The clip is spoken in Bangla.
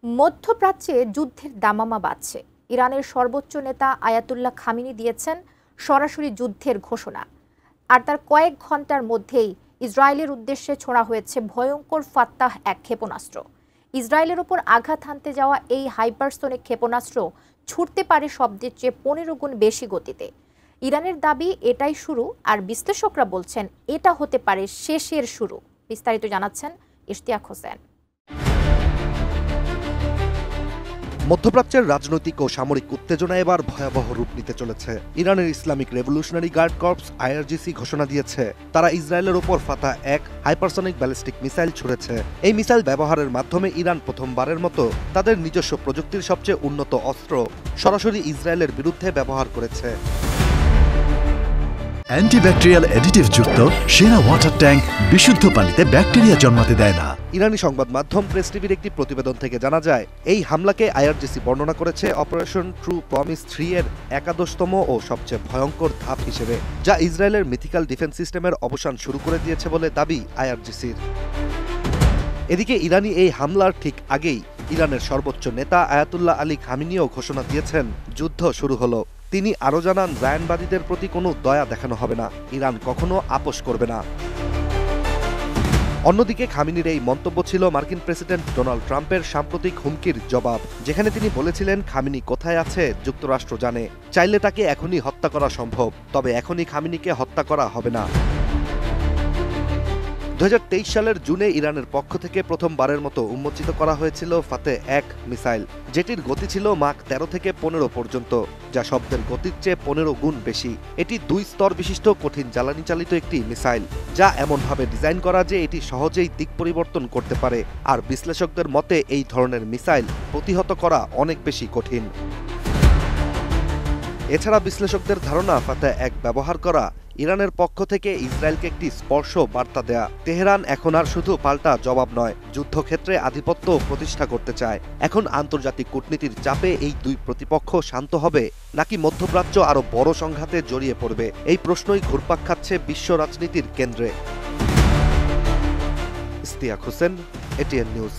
মধ্যপ্রাচ্যে যুদ্ধের দামামা বাজছে। ইরানের সর্বোচ্চ নেতা আয়াতুল্লাহ খামিনি দিয়েছেন সরাসরি যুদ্ধের ঘোষণা। আর তার কয়েক ঘন্টার মধ্যেই ইসরায়েলের উদ্দেশ্যে ছোড়া হয়েছে ভয়ঙ্কর ফাত্তাহ এক ক্ষেপণাস্ত্র। ইসরায়েলের ওপর আঘাত হানতে যাওয়া এই হাইপারসোনিক ক্ষেপণাস্ত্র ছুটতে পারে শব্দের চেয়ে 15 গুণ বেশি গতিতে। ইরানের দাবি এটাই শুরু, আর বিশ্লেষকরা বলছেন এটা হতে পারে শেষের শুরু। বিস্তারিত জানাচ্ছেন ইশতিয়াক হোসেন। মধ্যপ্রাচ্যের রাজনৈতিক ও সামরিক উত্তেজনা এবার ভয়াবহ রূপ নিতে চলেছে। ইরানের Islamic revolutionary guard corps IRGC ঘোষণা দিয়েছে তারা ইসরায়েলের ওপর ফাতাহ এক হাইপারসনিক ব্যালিস্টিক মিসাইল ছুড়েছে। এই মিসাইল ব্যবহারের মাধ্যমে ইরান প্রথমবারের মতো তাদের নিজস্ব প্রযুক্তির সবচেয়ে উন্নত অস্ত্র সরাসরি ইসরায়েলের বিরুদ্ধে ব্যবহার করেছে। অ্যান্টিব্যাকটেরিয়াল অ্যাডিটিভ যুক্ত সেরা ওয়াটার ট্যাঙ্ক বিশুদ্ধ পানিতে ব্যাকটেরিয়া জন্মাতে দেয় না। ইরানি সংবাদ মাধ্যম প্রেস টিভির একটি প্রতিবেদন থেকে জানা যায়, এই হামলাকে আইআরজিসি বর্ণনা করেছে অপারেশন ট্রু প্রমিস 3 এর একাদশতম ও সবচেয়ে ভয়ঙ্কর ধাপ হিসেবে, যা ইসরায়েলের মিথিক্যাল ডিফেন্স সিস্টেমের অবসান শুরু করে দিয়েছে বলে দাবি আইআরজিসির। এদিকে ইরানি এই হামলার ঠিক আগেই ইরানের সর্বোচ্চ নেতা আয়াতুল্লাহ আলী খামিনিও ঘোষণা দিয়েছেন যুদ্ধ শুরু হলো। তিনি আরও জানান, জায়ানবাদীদের প্রতি কোনো দয়া দেখানো হবে না, ইরান কখনো আপোষ করবে না। অন্যদিকে খামিনির এই মন্তব্য ছিল মার্কিন প্রেসিডেন্ট ডোনাল্ড ট্রাম্পের সাম্প্রতিক হুমকির জবাব, যেখানে তিনি বলেছিলেন খামিনি কোথায় আছে যুক্তরাষ্ট্র জানে, চাইলে তাকে এখনই হত্যা করা সম্ভব, তবে এখনই খামিনিকে হত্যা করা হবে না। 2023 সালের জুনে ইরানের পক্ষ থেকে প্রথমবারের মতো উন্মোচিত করা হয়েছিল ফাতেহ এক মিসাইল, যেটির গতি ছিল মাক 13 থেকে 15 পর্যন্ত, যা শব্দের গতির চেয়ে 15 গুণ বেশি। এটি 2 স্তর বিশিষ্ট কঠিন জ্বালানি চালিত একটি মিসাইল, যা এমনভাবে ডিজাইন করা যে এটি সহজেই দিক পরিবর্তন করতে পারে। আর বিশ্লেষকদের মতে এই ধরনের মিসাইল প্রতিহত করা অনেক বেশি কঠিন। এছাড়া বিশ্লেষকদের ধারণা ফাতেহ এক ব্যবহার করা ইরানের পক্ষ থেকে ইসরায়েলকে একটি স্পর্শ বার্তা দেয়া। তেহরান এখন আর শুধু পাল্টা জবাব নয়, যুদ্ধক্ষেত্রে আধিপত্য প্রতিষ্ঠা করতে চায়। এখন আন্তর্জাতিক কূটনীতির চাপে এই দুই প্রতিপক্ষ শান্ত হবে, নাকি মধ্যপ্রাচ্য আরও বড় সংঘাতে জড়িয়ে পড়বে, এই প্রশ্নই ঘুরপাক খাচ্ছে বিশ্ব রাজনীতির কেন্দ্রে। Ishtiaq Hossain, ATN news.